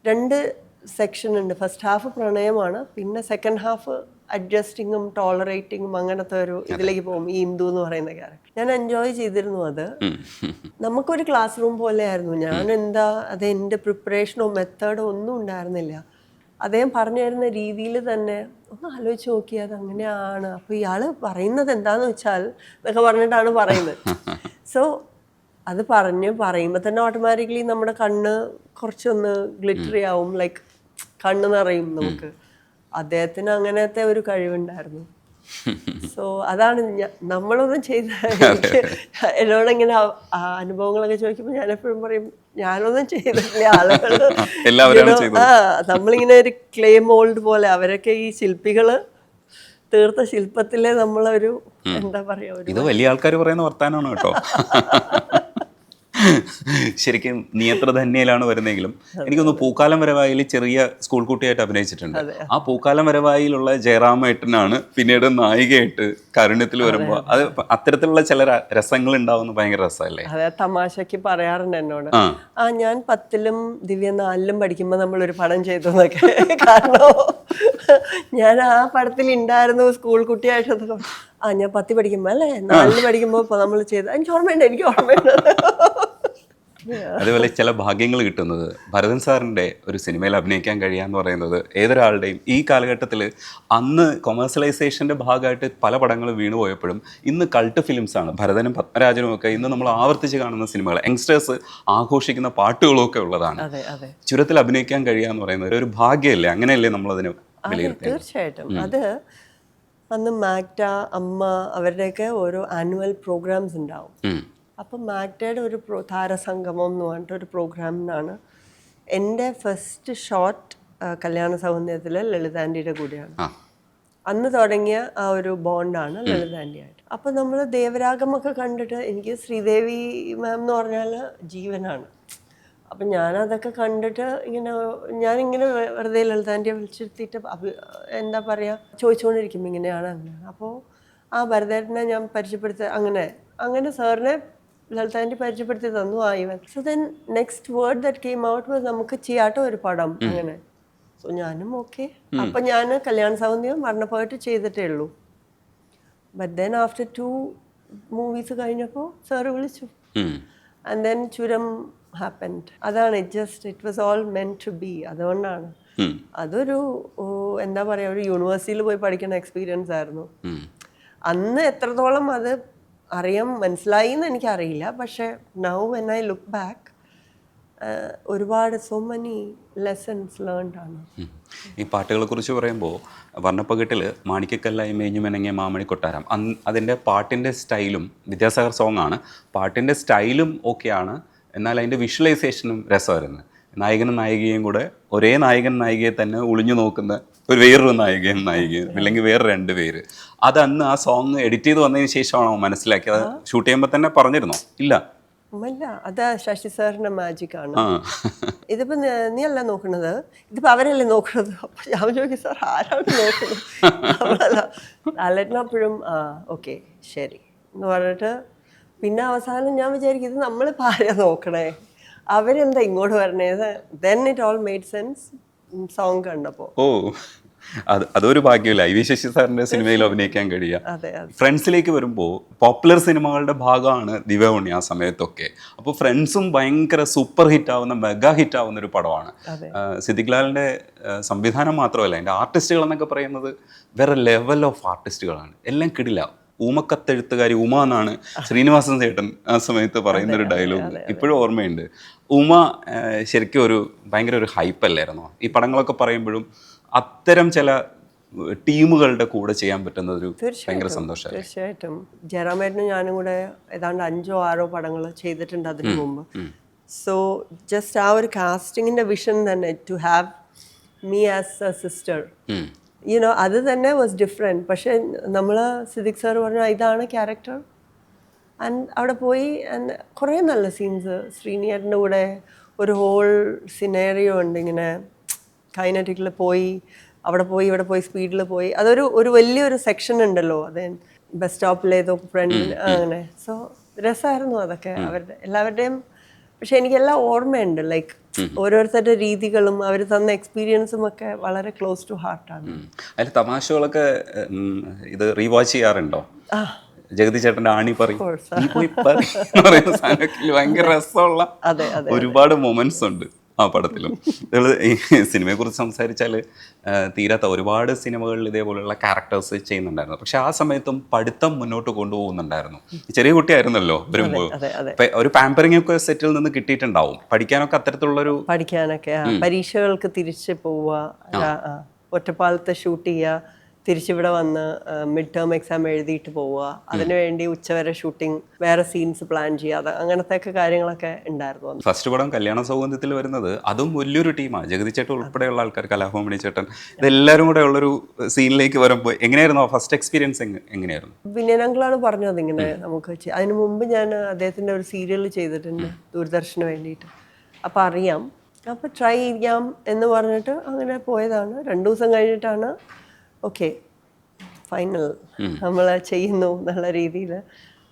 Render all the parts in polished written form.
2 section ഉണ്ട്. First half പ്രണയമാണ്, പിന്നെ സെക്കൻഡ് ഹാഫ് അഡ്ജസ്റ്റിങ്ങും ടോളറേറ്റിങ്ങും അങ്ങനത്തെ ഒരു ഇതിലേക്ക് പോകും ഈ ഇന്ദു എന്ന് പറയുന്ന ക്യാരക്ടർ. ഞാൻ എൻജോയ് ചെയ്തിരുന്നു അത്. നമുക്കൊരു ക്ലാസ് റൂം പോലെയായിരുന്നു. ഞാൻ എന്താ അത് എൻ്റെ പ്രിപ്പറേഷനോ മെത്തേഡോ ഒന്നും ഉണ്ടായിരുന്നില്ല. അദ്ദേഹം പറഞ്ഞു തരുന്ന രീതിയിൽ തന്നെ ഒന്ന് ആലോചിച്ച് നോക്കിയാൽ അത് അങ്ങനെയാണ്. അപ്പോൾ ഇയാൾ പറയുന്നത് എന്താണെന്ന് വെച്ചാൽ എന്നൊക്കെ പറഞ്ഞിട്ടാണ് പറയുന്നത്. സോ അത് പറയുമ്പോൾ തന്നെ ഓട്ടോമാറ്റിക്കലി നമ്മുടെ കണ്ണ് കുറച്ചൊന്ന് ഗ്ലിറ്ററി ആവും, ലൈക്ക് കണ്ണ് നിറയും നമുക്ക്. അദ്ദേഹത്തിന് അങ്ങനത്തെ ഒരു കഴിവുണ്ടായിരുന്നു. സോ അതാണ് നമ്മളൊന്നും ചെയ്ത എന്നോടിങ്ങനെ അനുഭവങ്ങളൊക്കെ ചോദിക്കുമ്പോൾ ഞാൻ എപ്പോഴും പറയും ഞാനൊന്നും ചെയ്തിട്ടില്ല. ആളുകൾ നമ്മളിങ്ങനെ ഒരു ക്ലേ മോൾഡ് പോലെ, അവരൊക്കെ ഈ ശില്പികള് തീർത്ത ശില്പത്തിലെ നമ്മളൊരു എന്താ പറയാ, ഇത് വലിയ ആൾക്കാർ പറയുന്ന വർത്താനമാണ് കേട്ടോ. ശരിക്കും നിയന്ത്രധന്യയിലാണ് വരുന്നെങ്കിലും എനിക്കൊന്ന് പൂക്കാലം വരവായിൽ ചെറിയ സ്കൂൾ കുട്ടിയായിട്ട് അഭിനയിച്ചിട്ടുണ്ട്. ആ പൂക്കാലം വരവായിലുള്ള ജയറാമേട്ടനാണ് പിന്നീട് നായികയായിട്ട് കാരുണ്യത്തിൽ വരുമ്പോൾ അത് അത്തരത്തിലുള്ള ചില രസങ്ങൾ ഉണ്ടാവുന്ന ഭയങ്കര രസമല്ലേ? അതെ, തമാശക്ക് പറയാറുണ്ട് എന്നോട്, ഞാൻ 10ലും ദിവ്യ 4ലും പഠിക്കുമ്പോൾ നമ്മളൊരു പടം ചെയ്തു എന്നൊക്കെ. കാരണം ഞാൻ ആ പടത്തിൽ ഉണ്ടായിരുന്നു സ്കൂൾ കുട്ടിയായിട്ട്. ഞാൻ 10 പഠിക്കുമ്പോ അല്ലേ 4ല് പഠിക്കുമ്പോ നമ്മൾ ചെയ്ത് എനിക്ക് ഓർമ്മയുണ്ട്. അതുപോലെ ചില ഭാഗ്യങ്ങൾ കിട്ടുന്നത് ഭരതൻ സാറിൻ്റെ ഒരു സിനിമയിൽ അഭിനയിക്കാൻ കഴിയാന്ന് പറയുന്നത് ഏതൊരാളുടെയും ഈ കാലഘട്ടത്തിൽ, അന്ന് കൊമേഴ്സ്യലൈസേഷൻ്റെ ഭാഗമായിട്ട് പല പടങ്ങളും വീണുപോയപ്പോഴും ഇന്ന് കൾട്ട് ഫിലിംസാണ് ഭരതനും പത്മരാജനും ഒക്കെ. ഇന്ന് നമ്മൾ ആവർത്തിച്ച് കാണുന്ന സിനിമകൾ, യങ്സ്റ്റേഴ്സ് ആഘോഷിക്കുന്ന പാട്ടുകളും ഒക്കെ ഉള്ളതാണ്. ചുരത്തിൽ അഭിനയിക്കാൻ കഴിയാന്ന് പറയുന്നത് ഒരു ഭാഗ്യമല്ലേ? അങ്ങനെയല്ലേ നമ്മളതിന് വിലയിരുത്തുന്നത്? തീർച്ചയായിട്ടും. അത് അന്ന് മാക്ട, അമ്മ അവരുടെയൊക്കെ ഓരോ ആനുവൽ പ്രോഗ്രാംസ് ഉണ്ടാവും. അപ്പം മാക്ടയുടെ ഒരു താരസംഗമം എന്ന് പറഞ്ഞിട്ടൊരു പ്രോഗ്രാമിനാണ് എൻ്റെ ഫസ്റ്റ് ഷോട്ട് കല്യാണ സൗന്ദര്യത്തിൽ ലളിതാൻ്റിയുടെ കൂടെയാണ്. അന്ന് തുടങ്ങിയ ആ ഒരു ബോണ്ടാണ് ലളിതാൻ്റിയായിട്ട്. അപ്പം നമ്മൾ ദേവരാഗമൊക്കെ കണ്ടിട്ട് എനിക്ക് ശ്രീദേവി മാം എന്ന് പറഞ്ഞാൽ ജീവനാണ്. അപ്പം ഞാനതൊക്കെ കണ്ടിട്ട് ഞാനിങ്ങനെ വെറുതെ ലളിതാൻ്റിയെ വിളിച്ചിരുത്തിയിട്ട് എന്താ പറയുക ചോദിച്ചുകൊണ്ടിരിക്കും ഇങ്ങനെയാണ് അങ്ങനെയാണ്. അപ്പോൾ ആ ഭരതേട്ടനെ ഞാൻ പരിചയപ്പെടുത്തി അങ്ങനെ സാറിനെ ലളിതാൻ്റി പരിചയപ്പെടുത്തി തന്നു ആ ഇവൻ. So then next word that came out was നമുക്ക് ചെയ്യാട്ടോ ഒരു പടം അങ്ങനെ. സോ ഞാനും ഓക്കെ. അപ്പം ഞാൻ കല്യാണ സൗന്ദര്യം മരണപ്പോയിട്ട് ചെയ്തിട്ടേ ഉള്ളൂ. ബട്ട് ദെൻ ആഫ്റ്റർ 2 മൂവീസ് കഴിഞ്ഞപ്പോൾ സാറ് വിളിച്ചു. And then Churam happened. അതാണ് it was all meant to be. അതുകൊണ്ടാണ് അതൊരു എന്താ പറയുക, ഒരു യൂണിവേഴ്സിറ്റിയിൽ പോയി പഠിക്കുന്ന എക്സ്പീരിയൻസ് ആയിരുന്നു. അന്ന് എത്രത്തോളം അത് മനസ്സിലായി എന്ന് എനിക്കറിയില്ല. പക്ഷെ now when I look back ഒരുപാട് സോ മെനി ലെസൺസ് ലേൺഡ് ആണ്. ഈ പാട്ടുകളെ കുറിച്ച് പറയുമ്പോൾ വർണ്ണപ്പകിട്ടിൽ മാണിക്കക്കല്ലായി മേഞ്ഞു മെനങ്ങിയ മാമണി കൊട്ടാരം, അതിൻ്റെ പാട്ടിൻ്റെ സ്റ്റൈലും വിദ്യാസാഗർ സോങ് ആണ്. പാട്ടിൻ്റെ സ്റ്റൈലും ഓക്കെയാണ്, എന്നാൽ അതിൻ്റെ വിഷ്വലൈസേഷനും രസമായിരുന്നു. നായകനും നായികയും കൂടെ ഒരേ നായകൻ നായികയെ തന്നെ ഒളിഞ്ഞു നോക്കുന്ന വേറൊരു നായികയും അല്ലെങ്കിൽ വേറെ 2 പേര്. അതന്ന് ആ സോങ് എഡിറ്റ് ചെയ്ത് വന്നതിന് ശേഷമാണോ മനസ്സിലാക്കിയത്? അത് ഷൂട്ട് ചെയ്യുമ്പോൾ തന്നെ പറഞ്ഞിരുന്നോ? ഇല്ല, അതാ ശശി സാറിന്റെ മാജിക് ആണ്. ഇതിപ്പോ നീ അല്ല നോക്കുന്നത്, ഇതിപ്പോ അവരല്ലേ നോക്കുന്നത്. അപ്പൊ ഞാൻ ചോദിക്കും സാർ ആരാണ് നോക്കുന്നത്? അല്ലെന്നപ്പോഴും ഓക്കെ ശരി എന്ന് പറഞ്ഞിട്ട് പിന്നെ അവസാനം ഞാൻ വിചാരിക്കും ഇത് നമ്മളിപ്പോൾ ആരെയാ നോക്കണേ, അവരെന്താ ഇങ്ങോട്ട് വരണേ. Then it all made sense song കണ്ടപ്പോൾ. അതൊരു ഭാഗ്യമല്ല ഐ വി ശശി സാറിന്റെ സിനിമയിൽ അഭിനയിക്കാൻ കഴിയുക. ഫ്രണ്ട്സിലേക്ക് വരുമ്പോൾ പോപ്പുലർ സിനിമകളുടെ ഭാഗമാണ് ദിവ്യ ഉണ്ണി ആ സമയത്തൊക്കെ. അപ്പോൾ ഫ്രണ്ട്സും ഭയങ്കര സൂപ്പർ ഹിറ്റ് ആവുന്ന മെഗാ ഹിറ്റ് ആവുന്ന ഒരു പടമാണ്. സിദ്ദിഖ് ലാലിന്റെ സംവിധാനം മാത്രമല്ല, എൻ്റെ ആർട്ടിസ്റ്റുകൾ എന്നൊക്കെ പറയുന്നത് വേറെ ലെവൽ ഓഫ് ആർട്ടിസ്റ്റുകളാണ്. എല്ലാം കിടില. ഊമക്കത്തെഴുത്തുകാരി ഉമ എന്നാണ് ശ്രീനിവാസൻ ചേട്ടൻ ആ സമയത്ത് പറയുന്നൊരു ഡയലോഗ് ഇപ്പോഴും ഓർമ്മയുണ്ട്. ഉമ ശരിക്കും ഭയങ്കര ഒരു ഹൈപ്പല്ലായിരുന്നോ? ഈ പടങ്ങളൊക്കെ പറയുമ്പോഴും അത്തരം ചില ടീമുകളുടെ കൂടെ ചെയ്യാൻ പറ്റുന്നത് ഒരു ഭയങ്കര സന്തോഷമാണ്. തീർച്ചയായിട്ടും. ജയറാമേട്ടനും ഞാനും കൂടെ ഏതാണ്ട് 5 or 6 പടങ്ങൾ ചെയ്തിട്ടുണ്ട് അതിനു മുമ്പ്. സോ ജസ്റ്റ് ആ ഒരു കാസ്റ്റിങ്ങിന്റെ വിഷൻ തന്നെ, to have me as a sister, അത് തന്നെ വാസ് ഡിഫറെൻറ്റ്. പക്ഷെ നമ്മൾ സിദ്ദിഖ് സാർ പറഞ്ഞു ഇതാണ് ക്യാരക്ടർ. ആൻഡ് അവിടെ പോയി ആൻഡ് കുറേ നല്ല സീൻസ് ശ്രീനിയേട്ടൻ്റെ കൂടെ ഒരു ഹോൾ സിനേറിയോ ഉണ്ട്. ഇങ്ങനെ കൈനറ്റിക്കിൽ പോയി അവിടെ പോയി ഇവിടെ പോയി സ്പീഡിൽ പോയി, അതൊരു വലിയൊരു സെക്ഷൻ ഉണ്ടല്ലോ, അത് ബസ് സ്റ്റോപ്പിലേതോ ഫ്രണ്ട് അങ്ങനെ. സോ രസമായിരുന്നു അതൊക്കെ അവരുടെ എല്ലാവരുടെയും. പക്ഷെ എനിക്കെല്ലാം ഓർമ്മയുണ്ട്, ലൈക്ക് ഓരോരുത്തരുടെ രീതികളും അവർ തന്ന എക്സ്പീരിയൻസും ഒക്കെ വളരെ ക്ലോസ് ടു ഹാർട്ടാണ്. അതിൽ തമാശകളൊക്കെ ഇത് റീവാച്ച് ചെയ്യാറുണ്ടോ? ജഗതി ചേട്ടൻ്റെ ആണി പറയും പറയുന്ന സാധനത്തിൽ ഭയങ്കര രസമുള്ള ഒരുപാട് മൊമെന്റ്സ് ഉണ്ട് ആ പടത്തിലും. ഈ സിനിമയെക്കുറിച്ച് സംസാരിച്ചാൽ തീരാത്ത ഒരുപാട് സിനിമകളിൽ ഇതേപോലെയുള്ള ക്യാരക്ടേഴ്സ് ചെയ്യുന്നുണ്ടായിരുന്നു. പക്ഷെ ആ സമയത്തും പഠിത്തം മുന്നോട്ട് കൊണ്ടുപോകുന്നുണ്ടായിരുന്നു. ചെറിയ കുട്ടിയായിരുന്നല്ലോ വരുമ്പോൾ. ഒരു പാമ്പറിംഗ് ഒക്കെ സെറ്റിൽ നിന്ന് കിട്ടിയിട്ടുണ്ടാവും. പഠിക്കാനൊക്കെ അത്തരത്തിലുള്ളൊരു പഠിക്കാനൊക്കെ പരീക്ഷകൾക്ക് തിരിച്ച് പോവുക, ഒറ്റപ്പാലത്ത് ഷൂട്ട് ചെയ്യുക, തിരിച്ചിവിടെ വന്ന് മിഡ് ടേം എക്സാം എഴുതിയിട്ട് പോവുക, അതിനുവേണ്ടി ഉച്ചവരെ ഷൂട്ടിംഗ്, വേറെ സീൻസ് പ്ലാൻ ചെയ്യാതെ, അങ്ങനത്തെ ഒക്കെ കാര്യങ്ങളൊക്കെ ഉണ്ടായിരുന്നു. ഫസ്റ്റ് പടം കല്യാണ സൗഗന്ധ്യത്തിൽ വരുന്നത് അതും വലിയൊരു ടീമാണ്. ജഗതി ചേട്ടൻ ഉൾപ്പെടെയുള്ള ആൾക്കാർ, കലാഭവൻ ചേട്ടൻ, ഇതെല്ലാവരും കൂടെ ഉള്ളൊരു സീനിലേക്ക് വരുമ്പോൾ എങ്ങനെയായിരുന്നു ഫസ്റ്റ് എക്സ്പീരിയൻസ്? എങ്ങനെയായിരുന്നു? വിനയനങ്ങളാണ് പറഞ്ഞത് ഇങ്ങനെ നമുക്ക് അതിന് മുമ്പ് ഞാൻ അദ്ദേഹത്തിൻ്റെ ഒരു സീരിയൽ ചെയ്തിട്ടുണ്ട് ദൂരദർശന് വേണ്ടിയിട്ട്. അപ്പോൾ അറിയാം, അപ്പോൾ ട്രൈ ചെയ്യാം എന്ന് പറഞ്ഞിട്ട് അങ്ങനെ പോയതാണ്. 2 ദിവസം കഴിഞ്ഞിട്ടാണ് ഓക്കെ ഫൈനൽ നമ്മൾ ചെയ്യുന്നു എന്നുള്ള രീതിയിൽ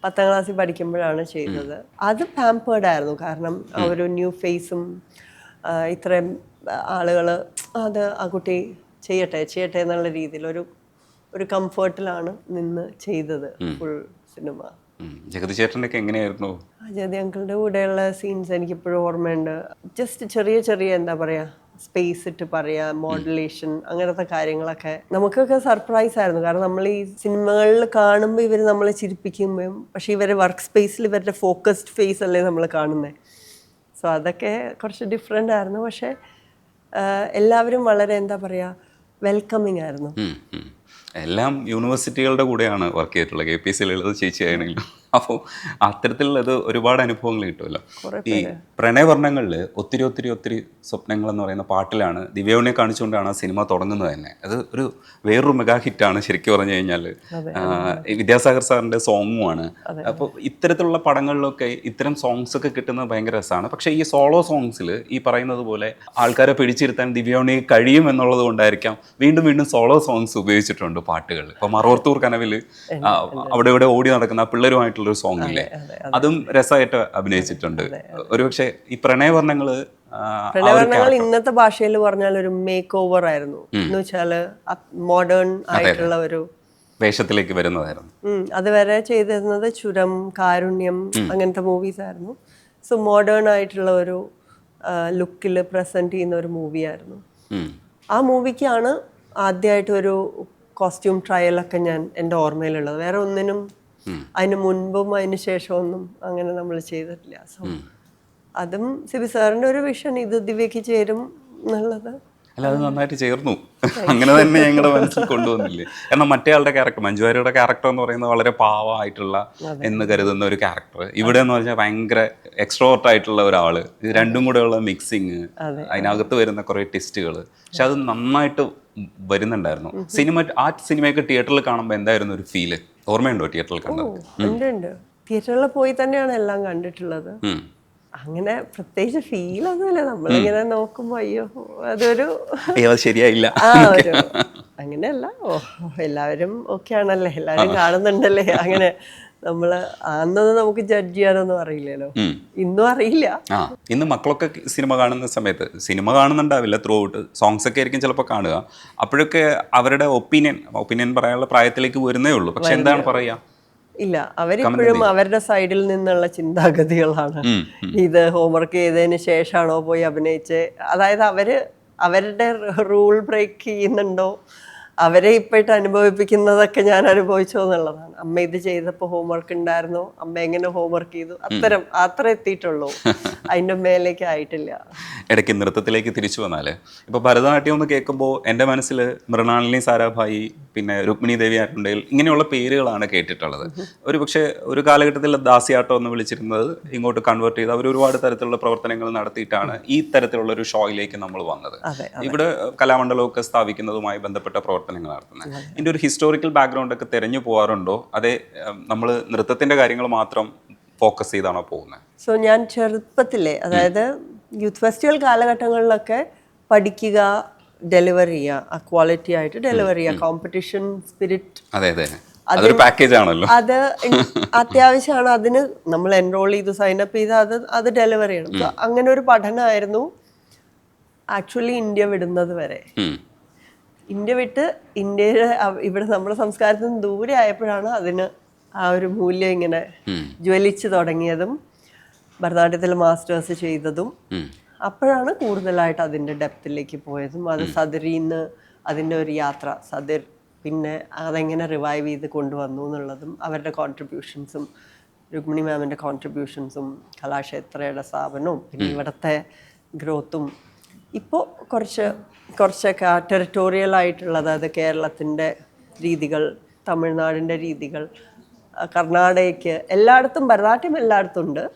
10ാം ക്ലാസ്സിൽ പഠിക്കുമ്പോഴാണ് ചെയ്തത്. അത് പാമ്പേർഡായിരുന്നു. കാരണം ആ ഒരു ന്യൂ ഫേസും ഇത്രയും ആളുകൾ അത് ആ കുട്ടി ചെയ്യട്ടെ എന്നുള്ള രീതിയിൽ ഒരു കംഫർട്ടിലാണ് നിന്ന് ചെയ്തത് ഫുൾ സിനിമ. ജഗതി ചേട്ടൻ്റെ ഒക്കെ എങ്ങനെയായിരുന്നു? ജഗതി അങ്കിളുടെ കൂടെയുള്ള സീൻസ് എനിക്കിപ്പോഴും ഓർമ്മയുണ്ട്. ജസ്റ്റ് ചെറിയ എന്താ പറയുക, സ്പേസ് ഇട്ട് പറയുക, മോഡുലേഷൻ, അങ്ങനത്തെ കാര്യങ്ങളൊക്കെ നമുക്കൊക്കെ സർപ്രൈസ് ആയിരുന്നു. കാരണം നമ്മൾ ഈ സിനിമകളിൽ കാണുമ്പോൾ ഇവർ നമ്മളെ ചിരിപ്പിക്കുമ്പോഴും, പക്ഷേ ഇവരെ വർക്ക് സ്പേസിൽ ഇവരുടെ ഫോക്കസ്ഡ് ഫേസ് അല്ലേ നമ്മൾ കാണുന്നത്. സോ അതൊക്കെ കുറച്ച് ഡിഫറെൻ്റ് ആയിരുന്നു. പക്ഷേ എല്ലാവരും വളരെ എന്താ പറയുക, വെൽക്കമിങ് ആയിരുന്നു. എല്ലാം യൂണിവേഴ്സിറ്റികളുടെ കൂടെയാണ് വർക്ക് ചെയ്തിട്ടുള്ളത്. KPSC ലളിത ചേച്ചി ആണെങ്കിലും. അപ്പോൾ അത്തരത്തിലുള്ളത് ഒരുപാട് അനുഭവങ്ങൾ കിട്ടുമല്ലോ. ഈ പ്രണയവർണ്ണങ്ങളിൽ ഒത്തിരി സ്വപ്നങ്ങൾ എന്ന് പറയുന്ന പാട്ടിലാണ് ദിവ്യനെ കാണിച്ചുകൊണ്ടാണ് ആ സിനിമ തുടങ്ങുന്നത് തന്നെ. അത് ഒരു വേറൊരു മെഗാ ഹിറ്റാണ് ശരിക്കും പറഞ്ഞു കഴിഞ്ഞാൽ. വിദ്യാസാഗർ സാറിൻ്റെ സോങ്ങുമാണ്. അപ്പോൾ ഇത്തരത്തിലുള്ള പടങ്ങളിലൊക്കെ ഇത്തരം സോങ്സ് ഒക്കെ കിട്ടുന്നത് ഭയങ്കര രസമാണ്. പക്ഷേ ഈ സോളോ സോങ്സിൽ ഈ പറയുന്നത് പോലെ ആൾക്കാരെ പിടിച്ചിരുത്താൻ ദിവ്യനെ കഴിയും എന്നുള്ളത് കൊണ്ടായിരിക്കാം വീണ്ടും സോളോ സോങ്സ് ഉപയോഗിച്ചിട്ടുണ്ട് പാട്ടുകൾ. ഇപ്പോൾ മറവത്തൂർ കനവിൽ അവിടെ ഇവിടെ ഓടി നടക്കുന്ന ആ പിള്ളേരുമായിട്ടുള്ളൊരു സോങ് ഇല്ലേ, അതും രസമായിട്ട് അഭിനയിച്ചിട്ടുണ്ട്. ഒരുപക്ഷെ ഈ പ്രണയവർണ്ണങ്ങൾ ഇന്നത്തെ ഭാഷയിൽ പറഞ്ഞാൽ ഒരു മേക്ക് ഓവർ ആയിരുന്നു. എന്ന് വെച്ചാല് മോഡേൺ ആയിട്ടുള്ള ഒരു വേഷത്തിലേക്ക് വരുന്നതായിരുന്നു. അതുവരെ ചെയ്തിരുന്നത് ചുരം, കാരുണ്യം, അങ്ങനത്തെ മൂവീസ് ആയിരുന്നു. സോ മോഡേൺ ആയിട്ടുള്ള ഒരു ലുക്കിൽ പ്രസന്റ് ചെയ്യുന്ന ഒരു മൂവിയായിരുന്നു. ആ മൂവിക്കാണ് ആദ്യമായിട്ട് ഒരു കോസ്റ്റ്യൂം ട്രയലൊക്കെ എൻ്റെ ഓർമ്മയിലുള്ളത്. വേറെ ഒന്നിനും അതിന് മുൻപും അതിന് ശേഷമൊന്നും അങ്ങനെ നമ്മൾ ചെയ്തിട്ടില്ല. സോ അതും സിബി സാറിൻ്റെ ഒരു വിഷൻ, ഇത് ദിവ്യക്ക് ചേരും എന്നുള്ളത്. അല്ല, അത് നന്നായിട്ട് ചേർന്നു. അങ്ങനെ തന്നെ ഞങ്ങളുടെ മനസ്സിൽ കൊണ്ടുവന്നില്ലേ. കാരണം മറ്റേ ആളുടെ ക്യാരക്ടർ, മഞ്ജു വാര്യരുടെ ക്യാരക്ടർ എന്ന് പറയുന്നത് വളരെ പാവമായിട്ടുള്ള എന്ന് കരുതുന്ന ഒരു ക്യാരക്ടർ. ഇവിടെ എന്ന് പറഞ്ഞാൽ ഭയങ്കര എക്സ്ട്രോവർട്ട് ആയിട്ടുള്ള ഒരാള്. ഇത് രണ്ടും കൂടെയുള്ള മിക്സിങ്, അതിനകത്ത് വരുന്ന കുറേ ട്വിസ്റ്റുകൾ, പക്ഷെ അത് നന്നായിട്ട് വരുന്നുണ്ടായിരുന്നു. ആ സിനിമയൊക്കെ തിയേറ്ററിൽ കാണുമ്പോൾ എന്തായിരുന്നു ഒരു ഫീല്? ഓർമ്മയുണ്ടോ തിയേറ്ററിൽ കണ്ടത്? ഉണ്ട്. തിയേറ്ററിൽ പോയി തന്നെയാണ് എല്ലാം കണ്ടിട്ടുള്ളത്. അങ്ങനെ പ്രത്യേകിച്ച് ഫീൽ ഒന്നുമില്ല. നമ്മളിങ്ങനെ നോക്കുമ്പോ അയ്യോ അതൊരു ശരിയായില്ല അങ്ങനെയല്ല. എല്ലാവരും ഓക്കെ ആണല്ലേ, എല്ലാവരും കാണുന്നുണ്ടല്ലേ, അങ്ങനെ നമ്മള് അന്നൊന്നും നമുക്ക് ജഡ്ജ് ചെയ്യാനൊന്നും അറിയില്ലല്ലോ. ഇന്നും അറിയില്ല. ഇന്ന് മക്കളൊക്കെ സിനിമ കാണുന്ന സമയത്ത് സിനിമ കാണുന്നുണ്ടാവില്ല, ത്രൂ ഔട്ട് സോങ്സ് ഒക്കെ ആയിരിക്കും ചിലപ്പോൾ കാണുക. അപ്പോഴൊക്കെ അവരുടെ ഒപ്പീനിയൻ പറയാനുള്ള പ്രായത്തിലേക്ക് വരുന്നേ ഉള്ളൂ. പക്ഷെ എന്താണ് പറയാ, ഇല്ല, അവരിപ്പോഴും അവരുടെ സൈഡിൽ നിന്നുള്ള ചിന്താഗതികളാണ്. ഇത് ഹോംവർക്ക് ചെയ്തതിന് ശേഷമാണോ പോയി അഭിനയിച്ച്, അതായത് അവരുടെ റൂൾ ബ്രേക്ക് ചെയ്യുന്നുണ്ടോ, അവരെ ഇപ്പോഴത്തെ അനുഭവിപ്പിക്കുന്നതൊക്കെ ഞാൻ അനുഭവിച്ചോ എന്നുള്ളതാണ്. അമ്മ ഇത് ചെയ്തപ്പോൾ ഹോംവർക്ക് ഉണ്ടായിരുന്നോ, അമ്മ എങ്ങനെ ഹോംവർക്ക് ചെയ്തു, അത്ര എത്തിയിട്ടുള്ളൂ, അതിൻ്റെ മേലേക്ക് ആയിട്ടില്ല. ഇടയ്ക്ക് നൃത്തത്തിലേക്ക് തിരിച്ചു വന്നാൽ ഇപ്പോൾ ഭരതനാട്യം എന്ന് കേൾക്കുമ്പോൾ എൻ്റെ മനസ്സിൽ മൃണാളിനി സാരാഭായി, പിന്നെ രുക്മിണി ദേവി ആരുണ്ടെങ്കിൽ ഇങ്ങനെയുള്ള പേരുകളാണ് കേട്ടിട്ടുള്ളത്. പക്ഷേ ഒരു കാലഘട്ടത്തിൽ ദാസിയാട്ടം എന്ന് വിളിച്ചിരുന്നത് ഇങ്ങോട്ട് കൺവേർട്ട് ചെയ്ത് അവർ ഒരുപാട് തരത്തിലുള്ള പ്രവർത്തനങ്ങൾ നടത്തിയിട്ടാണ് ഈ തരത്തിലുള്ള ഒരു ഷോയിലേക്ക് നമ്മൾ വന്നത്. ഇവിടെ കലാമണ്ഡലമൊക്കെ സ്ഥാപിക്കുന്നതുമായി ബന്ധപ്പെട്ട പ്രവർത്തനങ്ങൾ നടത്തുന്നത്. ഇതിൻ്റെ ഒരു ഹിസ്റ്റോറിക്കൽ ബാക്ക്ഗ്രൗണ്ട് ഒക്കെ തിരഞ്ഞു പോകാറുണ്ടോ, അതേ നമ്മൾ നൃത്തത്തിൻ്റെ കാര്യങ്ങൾ മാത്രം ഫോക്കസ് ചെയ്താണോ പോകുന്നത്? സോ ഞാൻ ചെറുപ്പത്തിലെ, അതായത് യൂത്ത് ഫെസ്റ്റിവൽ കാലഘട്ടങ്ങളിലൊക്കെ പഠിക്കുക, ഡെലിവർ ചെയ്യുക, ആ ക്വാളിറ്റി ആയിട്ട് ഡെലിവർ ചെയ്യുക, കോമ്പറ്റീഷൻ സ്പിരിറ്റ്, അതൊരു പാക്കേജ് ആണല്ലോ, അത് അത്യാവശ്യമാണ്. അതിന് നമ്മൾ എൻറോൾ ചെയ്തു, സൈനപ്പ് ചെയ്ത് അത് ഡെലിവർ ചെയ്യണം. അങ്ങനെ ഒരു പഠനമായിരുന്നു ആക്ച്വലി ഇന്ത്യ വിടുന്നത് വരെ. ഉം. ഇന്ത്യ വിട്ട് ഇന്ത്യയുടെ ഇവിടെ നമ്മുടെ സംസ്കാരത്തിൽ നിന്ന് ദൂരെ ആയപ്പോഴാണ് അതിന് ആ ഒരു മൂല്യം ഇങ്ങനെ ജ്വലിച്ച് തുടങ്ങിയതും ഭരതനാട്യത്തിൽ മാസ്റ്റേഴ്സ് ചെയ്തതും. അപ്പോഴാണ് കൂടുതലായിട്ട് അതിൻ്റെ ഡെപ്തിലേക്ക് പോയതും. അത് സദരിന്ന് അതിൻ്റെ ഒരു യാത്ര, സദർ പിന്നെ അതെങ്ങനെ റിവൈവ് ചെയ്ത് കൊണ്ടുവന്നു എന്നുള്ളതും അവരുടെ കോൺട്രിബ്യൂഷൻസും, രുക്മിണി മാമിൻ്റെ കോൺട്രിബ്യൂഷൻസും, കലാക്ഷേത്രയുടെ സ്ഥാപനവും, പിന്നെ ഇവിടുത്തെ ഗ്രോത്തും. ഇപ്പോൾ കുറച്ചൊക്കെ ടെറിട്ടോറിയൽ ആയിട്ടുള്ള, അതായത് കേരളത്തിൻ്റെ രീതികൾ, തമിഴ്നാടിൻ്റെ രീതികൾ, കർണാടകയ്ക്ക് എല്ലായിടത്തും ഭരതനാട്യം എല്ലായിടത്തും ഉണ്ട്.